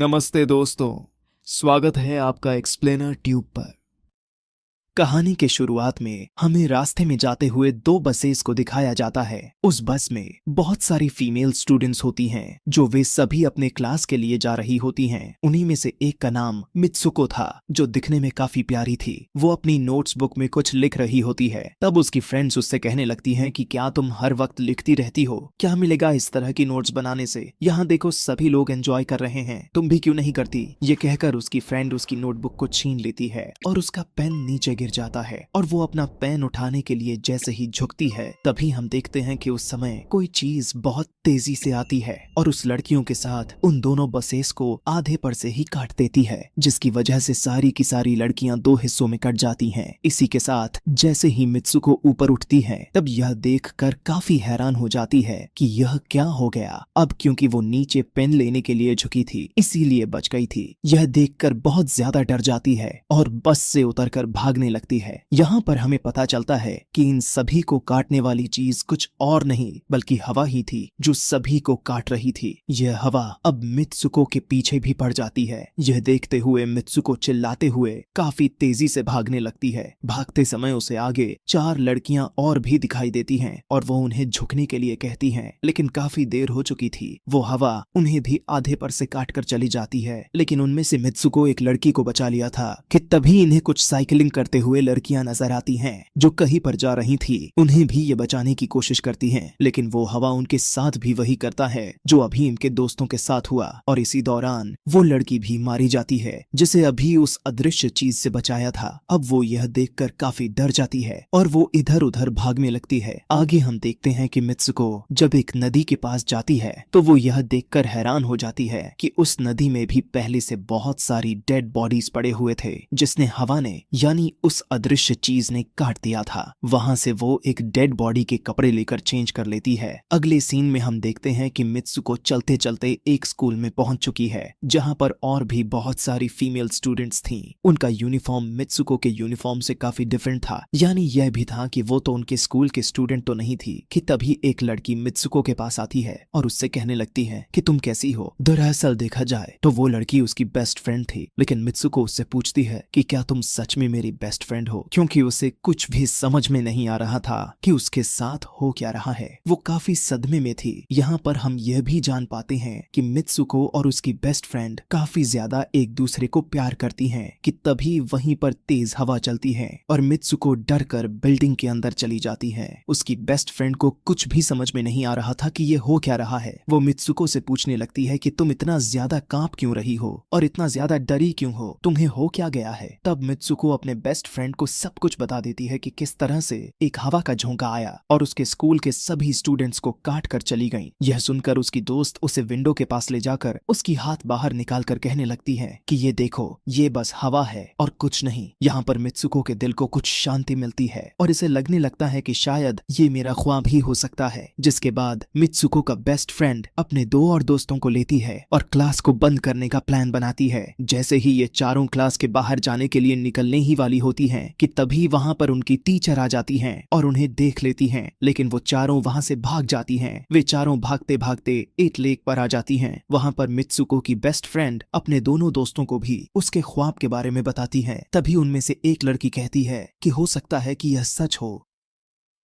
नमस्ते दोस्तों, स्वागत है आपका एक्सप्लेनर ट्यूब पर। कहानी के शुरुआत में हमें रास्ते में जाते हुए दो बसेस को दिखाया जाता है। उस बस में बहुत सारी फीमेल स्टूडेंट्स होती हैं जो वे सभी अपने क्लास के लिए जा रही होती हैं। उन्हीं में से एक का नाम मित्सुको था जो दिखने में काफी प्यारी थी। वो अपनी नोट्स बुक में कुछ लिख रही होती है। तब उसकी फ्रेंड्स उससे कहने लगती हैं कि क्या तुम हर वक्त लिखती रहती हो? क्या मिलेगा इस तरह की नोट्स बनाने से? यहाँ देखो सभी लोग एंजॉय कर रहे हैं, तुम भी क्यों नहीं करती? ये कहकर उसकी फ्रेंड उसकी नोटबुक को छीन लेती है और उसका पेन नीचे गिर जाता है और वो अपना पेन उठाने के लिए जैसे ही झुकती है तभी हम देखते हैं कि उस समय कोई चीज बहुत तेजी से आती है और उस लड़कियों के साथ उन दोनों बसेस को आधे पर से ही काट देती है, जिसकी वजह से सारी की सारी लड़कियां दो हिस्सों में कट जाती हैं। इसी के साथ जैसे ही मित्सुको ऊपर उठती है तब यह देखकर काफी हैरान हो जाती है कि यह क्या हो गया। अब क्योंकि वो नीचे पेन लेने के लिए झुकी थी इसीलिए बच गई थी। यह देखकर बहुत ज्यादा डर जाती है और बस से उतरकर भागने लगती है। यहाँ पर हमें पता चलता है कि इन सभी को काटने वाली चीज कुछ और नहीं बल्कि हवा ही थी जो सभी को काट रही थी। यह हवा अब मित्सुको के पीछे भी पड़ जाती है। यह देखते हुए मित्सुको चिल्लाते हुए काफी तेजी से भागने लगती है। भागते समय उसे आगे चार लड़कियां और भी दिखाई देती हैं और वो उन्हें झुकने के लिए कहती हैं, लेकिन काफी देर हो चुकी थी। वो हवा उन्हें भी आधे पर से काट कर चली जाती है, लेकिन उनमें से मित्सुको एक लड़की को बचा लिया था कि तभी इन्हें कुछ साइकिलिंग करते हुए लड़कियां नजर आती हैं जो कहीं पर जा रही थी। उन्हें भी ये बचाने की कोशिश करती हैं, लेकिन वो हवा उनके साथ भी वही करता है जो अभी इनके दोस्तों के साथ हुआ और इसी दौरान वो लड़की भी मारी जाती है जिसे अभी उस अदृश्य चीज से बचाया था। अब वो यह देखकर काफी डर जाती है और वो इधर उधर भागने लगती है। आगे हम देखते हैं कि मित्सुको जब एक नदी के पास जाती है तो वो यह देखकर हैरान हो जाती है कि उस नदी में भी पहले से बहुत सारी डेड बॉडीज पड़े हुए थे जिसने हवा ने यानी उस अदृश्य चीज ने काट दिया था। वहां से वो एक डेड बॉडी के कपड़े लेकर चेंज कर लेती है। अगले सीन में हम देखते हैं कि मित्सुको चलते चलते एक स्कूल में पहुंच चुकी है जहां पर और भी बहुत सारी फीमेल स्टूडेंट्स थीं। उनका यूनिफॉर्म मित्सुको के यूनिफॉर्म से काफी डिफरेंट था, यानी यह भी था कि वो तो उनके स्कूल के स्टूडेंट तो नहीं थी कि तभी एक लड़की मित्सुको के पास आती है और उससे कहने लगती है कि तुम कैसी हो। दरअसल देखा जाए तो वो लड़की उसकी बेस्ट फ्रेंड थी, लेकिन मित्सुको उससे पूछती है कि क्या तुम सच में मेरी बेस्ट फ्रेंड हो, क्योंकि उसे कुछ भी समझ में नहीं आ रहा था कि उसके साथ हो क्या रहा है। वो काफी सदमे में थी। यहाँ पर हम यह भी जान पाते हैं कि मित्सुको और उसकी बेस्ट फ्रेंड काफी ज्यादा एक दूसरे को प्यार करती हैं कि तभी वहीं पर तेज हवा चलती है और मित्सुको डर कर बिल्डिंग के अंदर चली जाती है। उसकी बेस्ट फ्रेंड को कुछ भी समझ में नहीं आ रहा था कि ये हो क्या रहा है। वो मित्सुको से पूछने लगती है कि तुम इतना ज्यादा कांप क्यों रही हो और इतना ज्यादा डरी क्यों हो, तुम्हें हो क्या गया है। तब मित्सुको अपने बेस्ट फ्रेंड को सब कुछ बता देती है कि किस तरह से एक हवा का झोंका आया और उसके स्कूल के सभी स्टूडेंट्स को काट कर चली गई। यह सुनकर उसकी दोस्त उसे विंडो के पास ले जाकर उसकी हाथ बाहर निकाल कर कहने लगती है कि ये देखो, ये बस हवा है और कुछ नहीं। यहाँ पर मित्सुको के दिल को कुछ शांति मिलती है और इसे लगने लगता है कि शायद ये मेरा ख्वाब ही हो सकता है। जिसके बाद मित्सुको का बेस्ट फ्रेंड अपने दो और दोस्तों को लेती है और क्लास को बंद करने का प्लान बनाती है। जैसे ही ये चारों क्लास के बाहर जाने के लिए निकलने ही वाली होती हैं कि तभी वहां पर उनकी टीचर आ जाती हैं और उन्हें देख लेती हैं, लेकिन वो चारों वहां से भाग जाती हैं। वे चारों भागते भागते एक लेक पर आ जाती हैं। वहां पर मित्सुको की बेस्ट फ्रेंड अपने दोनों दोस्तों को भी उसके ख्वाब के बारे में बताती है। तभी उनमें से एक लड़की कहती है कि हो सकता है कि यह सच हो,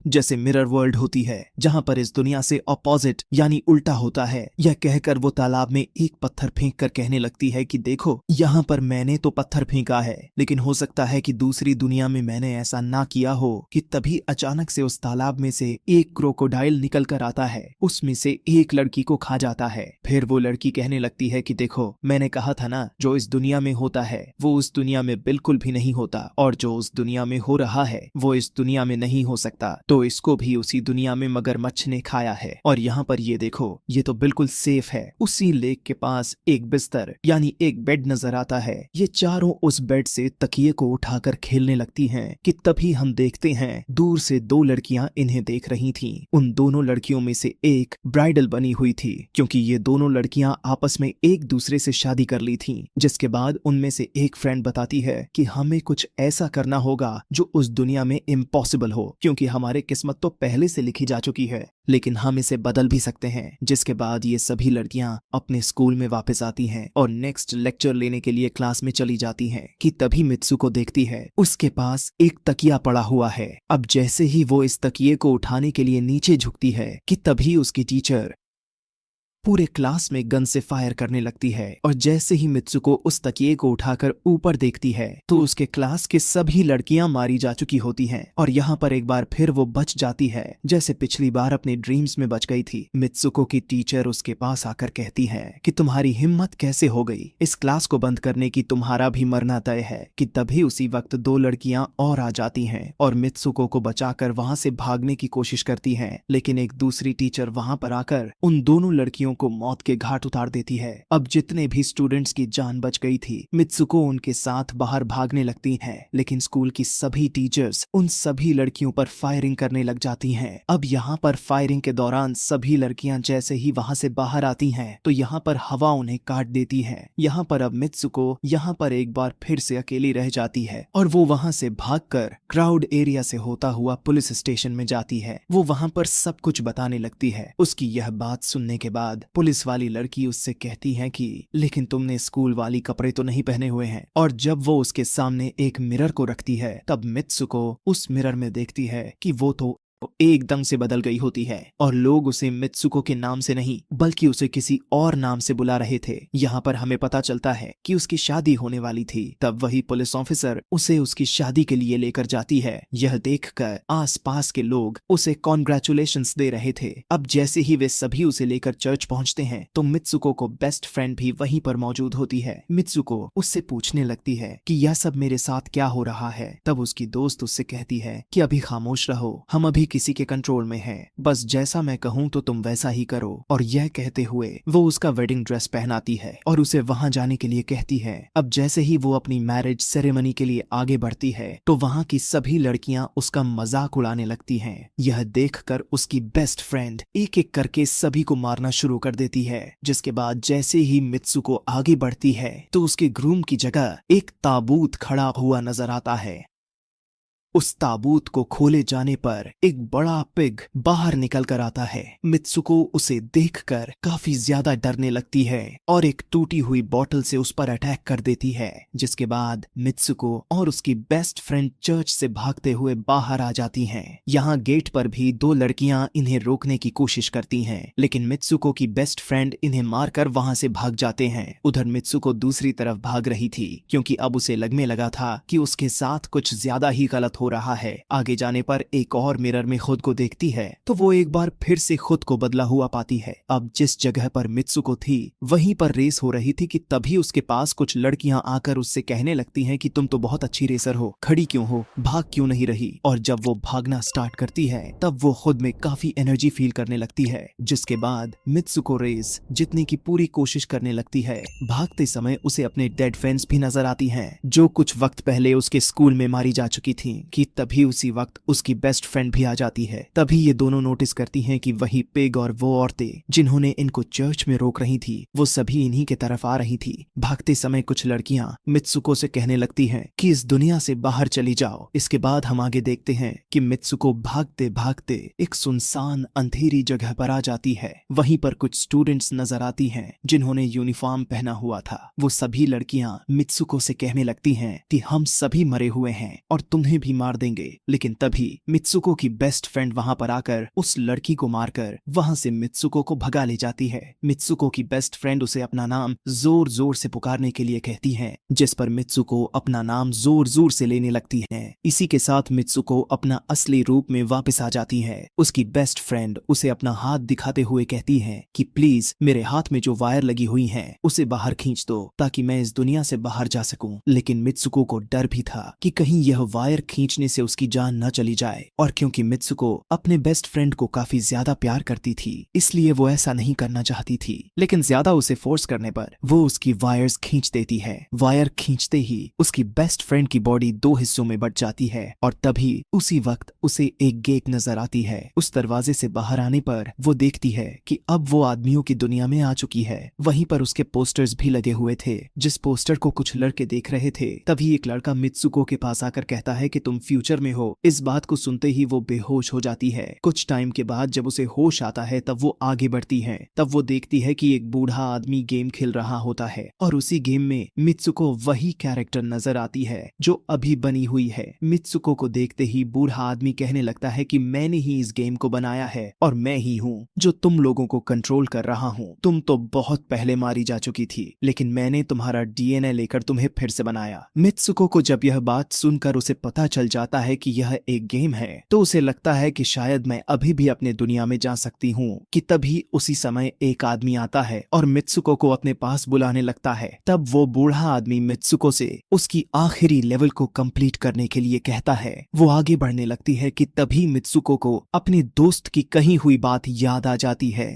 जैसे मिरर वर्ल्ड होती है जहां पर इस दुनिया से ऑपोजिट यानी उल्टा होता है। यह कहकर वो तालाब में एक पत्थर फेंक कर कहने लगती है कि देखो, यहाँ पर मैंने तो पत्थर फेंका है, लेकिन हो सकता है कि दूसरी दुनिया में मैंने ऐसा ना किया हो। कि तभी अचानक से उस तालाब में से एक क्रोकोडाइल निकल कर आता है, उसमें से एक लड़की को खा जाता है। फिर वो लड़की कहने लगती है कि देखो, मैंने कहा था ना, जो इस दुनिया में होता है वो उस दुनिया में बिल्कुल भी नहीं होता और जो उस दुनिया में हो रहा है वो इस दुनिया में नहीं हो सकता। तो इसको भी उसी दुनिया में मगरमच्छ ने खाया है। और यहाँ पर ये देखो, ये तो बिल्कुल सेफ है। उसी लेक के पास एक बिस्तर यानी एक बेड नजर आता है। ये चारों उस बेड से तकिए को उठाकर खेलने लगती हैं कि तभी हम देखते हैं दूर से दो लड़कियां इन्हें देख रही थीं। उन दोनों लड़कियों में से एक ब्राइडल बनी हुई थी क्योंकि ये दोनों लड़कियां आपस में एक दूसरे से शादी कर ली थीं। जिसके बाद उनमें से एक फ्रेंड बताती है कि हमें कुछ ऐसा करना होगा जो उस दुनिया में इम्पॉसिबल हो, क्योंकि हमारे किस्मत तो पहले से लिखी जा चुकी है, लेकिन हम इसे बदल भी सकते हैं। जिसके बाद ये सभी लड़कियां अपने स्कूल में वापस आती हैं और नेक्स्ट लेक्चर लेने के लिए क्लास में चली जाती हैं कि तभी मित्सुको देखती है उसके पास एक तकिया पड़ा हुआ है। अब जैसे ही वो इस तकिए को उठाने के लिए नीचे झुकती है कि तभी उसकी टीचर पूरे क्लास में गन से फायर करने लगती है और जैसे ही मित्सुको उस तकिए को उठाकर ऊपर देखती है तो उसके क्लास के सभी लड़कियां मारी जा चुकी होती हैं और यहाँ पर एक बार फिर वो बच जाती है जैसे पिछली बार अपने ड्रीम्स में बच गई थी। मित्सुको की टीचर उसके पास आकर कहती है कि तुम्हारी हिम्मत कैसे हो गई, इस क्लास को बंद करने की, तुम्हारा भी मरना तय है। कि तभी उसी वक्त दो लड़कियां और आ जाती हैं और मित्सुको को बचाकर वहां से भागने की कोशिश करती हैं, लेकिन एक दूसरी टीचर वहां पर आकर उन दोनों लड़कियों को मौत के घाट उतार देती है। अब जितने भी स्टूडेंट्स की जान बच गई थी, मित्सुको उनके साथ बाहर भागने लगती हैं, लेकिन स्कूल की सभी टीचर्स उन सभी लड़कियों पर फायरिंग करने लग जाती हैं। अब यहाँ पर फायरिंग के दौरान सभी लड़कियां जैसे ही वहां से बाहर आती हैं तो यहाँ पर हवा उन्हें काट देती है। यहाँ पर अब मित्सुको यहाँ पर एक बार फिर से अकेली रह जाती है और वो वहां से भागकर क्राउड एरिया से होता हुआ पुलिस स्टेशन में जाती है। वो वहां पर सब कुछ बताने लगती है। उसकी यह बात सुनने के बाद पुलिस वाली लड़की उससे कहती है कि लेकिन तुमने स्कूल वाली कपड़े तो नहीं पहने हुए हैं। और जब वो उसके सामने एक मिरर को रखती है तब मित्सुको उस मिरर में देखती है कि वो तो एकदम से बदल गई होती है और लोग उसे मित्सुको के नाम से नहीं बल्कि उसे किसी और नाम से बुला रहे थे। यहाँ पर हमें पता चलता है कि उसकी शादी होने वाली थी। तब वही पुलिस ऑफिसर उसे उसकी शादी के लिए लेकर जाती है। यह देखकर आसपास के लोग उसे कॉन्ग्रेचुलेशंस दे रहे थे। अब जैसे ही वे सभी उसे लेकर चर्च पहुंचते हैं तो मित्सुको को बेस्ट फ्रेंड भी वहीं पर मौजूद होती है। मित्सुको उससे पूछने लगती है कि यह सब मेरे साथ क्या हो रहा है। तब उसकी दोस्त उससे कहती है कि अभी खामोश रहो, हम अभी किसी के कंट्रोल में है, बस जैसा मैं कहूँ तो तुम वैसा ही करो। और यह कहते हुए वो उसका वेडिंग ड्रेस पहनाती है और उसे वहां जाने के लिए कहती है। अब जैसे ही वो अपनी मैरिज सेरेमनी के लिए आगे बढ़ती है तो वहां की सभी लड़कियां उसका मजाक उड़ाने लगती हैं। यह देखकर उसकी बेस्ट फ्रेंड एक एक करके सभी को मारना शुरू कर देती है। जिसके बाद जैसे ही मित्सुको आगे बढ़ती है तो उसके ग्रूम की जगह एक ताबूत खड़ा हुआ नजर आता है। उस ताबूत को खोले जाने पर एक बड़ा पिग बाहर निकल कर आता है। मित्सुको उसे देखकर काफी ज्यादा डरने लगती है और एक टूटी हुई बोतल से उस पर अटैक कर देती है। जिसके बाद मित्सुको और उसकी बेस्ट फ्रेंड चर्च से भागते हुए बाहर आ जाती हैं। यहाँ गेट पर भी दो लड़कियां इन्हें रोकने की कोशिश करती हैं, लेकिन मित्सुको की बेस्ट फ्रेंड इन्हें मारकर वहां से भाग जाते हैं। उधर मित्सुको दूसरी तरफ भाग रही थी क्योंकि अब उसे लगने लगा था कि उसके साथ कुछ ज्यादा ही गलत हो रहा है। आगे जाने पर एक और मिरर में खुद को देखती है तो वो एक बार फिर से खुद को बदला हुआ पाती है। अब जिस जगह पर मित्सुको थी वहीं पर रेस हो रही थी कि तभी उसके पास कुछ लड़कियां आकर उससे कहने लगती हैं कि तुम तो बहुत अच्छी रेसर हो, खड़ी क्यों हो, भाग क्यों नहीं रही। और जब वो भागना स्टार्ट करती है तब वो खुद में काफी एनर्जी फील करने लगती है। जिसके बाद मित्सुको रेस जीतने की पूरी कोशिश करने लगती है। भागते समय उसे अपने डेड फ्रेंड्स भी नजर आती हैं जो कुछ वक्त पहले उसके स्कूल में मारी जा चुकी थी। कि तभी उसी वक्त उसकी बेस्ट फ्रेंड भी आ जाती है। तभी ये दोनों नोटिस करती हैं कि वही पिग और वो औरतें जिन्होंने इनको चर्च में रोक रही थी वो सभी इन्हीं के तरफ आ रही थी। भागते समय कुछ लड़कियां मित्सुको से कहने लगती हैं कि इस दुनिया से बाहर चली जाओ। इसके बाद हम आगे देखते हैं कि मित्सुको भागते भागते एक सुनसान अंधेरी जगह पर आ जाती है। वहीं पर कुछ स्टूडेंट्स नजर आती हैं जिन्होंने यूनिफॉर्म पहना हुआ था। वो सभी लड़कियां मित्सुको से कहने लगती हैं कि हम सभी मरे हुए हैं और तुम्हें भी मार देंगे। लेकिन तभी मित्सुको की बेस्ट फ्रेंड वहां पर आकर उस लड़की को मारकर वहां से मित्सुको को भगा ले जाती है। मित्सुको की बेस्ट फ्रेंड उसे अपना नाम जोर जोर से पुकारने के लिए कहती है, जिस पर मित्सुको अपना नाम जोर जोर से लेने लगती है। इसी के साथ मित्सुको अपना असली रूप में वापस आ जाती है। उसकी बेस्ट फ्रेंड उसे अपना हाथ दिखाते हुए कहती है कि प्लीज मेरे हाथ में जो वायर लगी हुई है उसे बाहर खींच दो ताकि मैं इस दुनिया से बाहर जा सकूं। लेकिन मित्सुको को डर भी था कि कहीं यह वायर खींचने से उसकी जान न चली जाए। और क्योंकि मित्सुको अपने बेस्ट फ्रेंड को काफी ज्यादा प्यार करती थी इसलिए वो ऐसा नहीं करना चाहती थी। लेकिन ज्यादा उसे फोर्स करने पर वो उसकी वायर्स खींच देती है। वायर खींचते ही उसकी बेस्ट फ्रेंड की बॉडी दो हिस्सों में बट जाती है और तभी उसी वक्त उसे एक गेट नजर आती है। उस दरवाजे से बाहर आने पर वो देखती है कि अब वो आदमियों की दुनिया में आ चुकी है। वहीं पर उसके पोस्टर्स भी लगे हुए थे। जिस पोस्टर को कुछ लड़के देख रहे थे तभी एक लड़का मित्सुको के पास आकर कहता है कि तुम फ्यूचर में हो। इस बात को सुनते ही वो बेहोश हो जाती है। कुछ टाइम के बाद जब उसे होश आता है तब वो आगे बढ़ती है। तब वो देखती है कि एक बूढ़ा आदमी गेम खेल रहा होता है और उसी गेम में मित्सुको वही कैरेक्टर नजर आती है जो अभी बनी हुई है। मित्सुको को देखते ही बूढ़ा आदमी कहने लगता है कि मैंने ही इस गेम को बनाया है और मैं ही हूँ जो तुम लोगों को कंट्रोल कर रहा हूँ। तुम तो बहुत पहले मारी जा चुकी थी, लेकिन मैंने तुम्हारा डीएनए लेकर तुम्हें फिर से बनाया। मित्सुको को जब यह बात सुनकर उसे पता चल जाता है कि यह एक गेम है तो उसे लगता है कि शायद मैं अभी भी अपने दुनिया में जा सकती हूँ कि तभी उसी समय एक आदमी आता है और मित्सुको को अपने पास बुलाने लगता है। तब वो बूढ़ा आदमी मित्सुको से उसकी आखिरी लेवल को कंप्लीट करने के लिए कहता है। वो आगे बढ़ने लगती है कि तभी मित्सुको को अपने दोस्त की कही हुई बात याद आ जाती है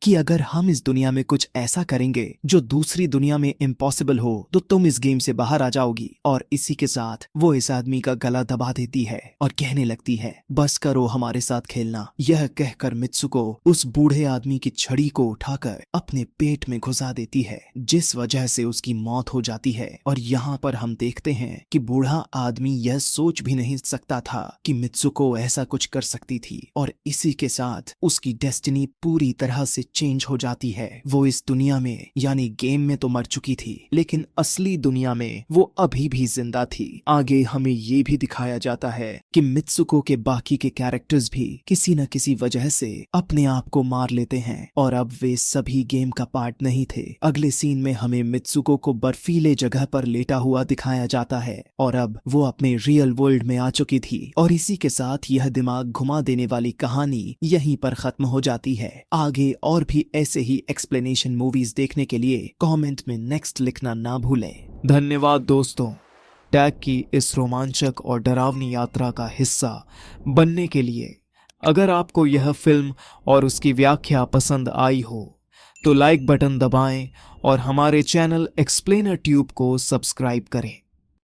कि अगर हम इस दुनिया में कुछ ऐसा करेंगे जो दूसरी दुनिया में इम्पॉसिबल हो तो तुम इस गेम से बाहर आ जाओगी। और इसी के साथ वो इस आदमी का गला दबा देती है और कहने लगती है बस करो हमारे साथ खेलना। यह कहकर मित्सुको उस बूढ़े आदमी की छड़ी को उठाकर अपने पेट में घुसा देती है, जिस वजह से उसकी मौत हो जाती है। और यहाँ पर हम देखते हैं कि बूढ़ा आदमी यह सोच भी नहीं सकता था कि मित्सुको ऐसा कुछ कर सकती थी और इसी के साथ उसकी डेस्टिनी पूरी तरह से चेंज हो जाती है। वो इस दुनिया में यानी गेम में तो मर चुकी थी, लेकिन असली दुनिया में वो अभी भी जिंदा थी। आगे हमें ये भी दिखाया जाता है कि मित्सुको के बाकी के कैरेक्टर्स भी किसी न किसी वजह से अपने आप को मार लेते हैं और अब वे सभी गेम का पार्ट नहीं थे। अगले सीन में हमें मित्सुको को बर्फीले जगह पर लेटा हुआ दिखाया जाता है और अब वो अपने रियल वर्ल्ड में आ चुकी थी। और इसी के साथ यह दिमाग घुमा देने वाली कहानी यहीं पर खत्म हो जाती है। आगे और भी ऐसे ही एक्सप्लेनेशन मूवीज देखने के लिए कमेंट में नेक्स्ट लिखना ना भूलें। धन्यवाद दोस्तों, टैग की इस रोमांचक और डरावनी यात्रा का हिस्सा बनने के लिए। अगर आपको यह फिल्म और उसकी व्याख्या पसंद आई हो तो लाइक बटन दबाएं और हमारे चैनल एक्सप्लेनर ट्यूब को सब्सक्राइब करें।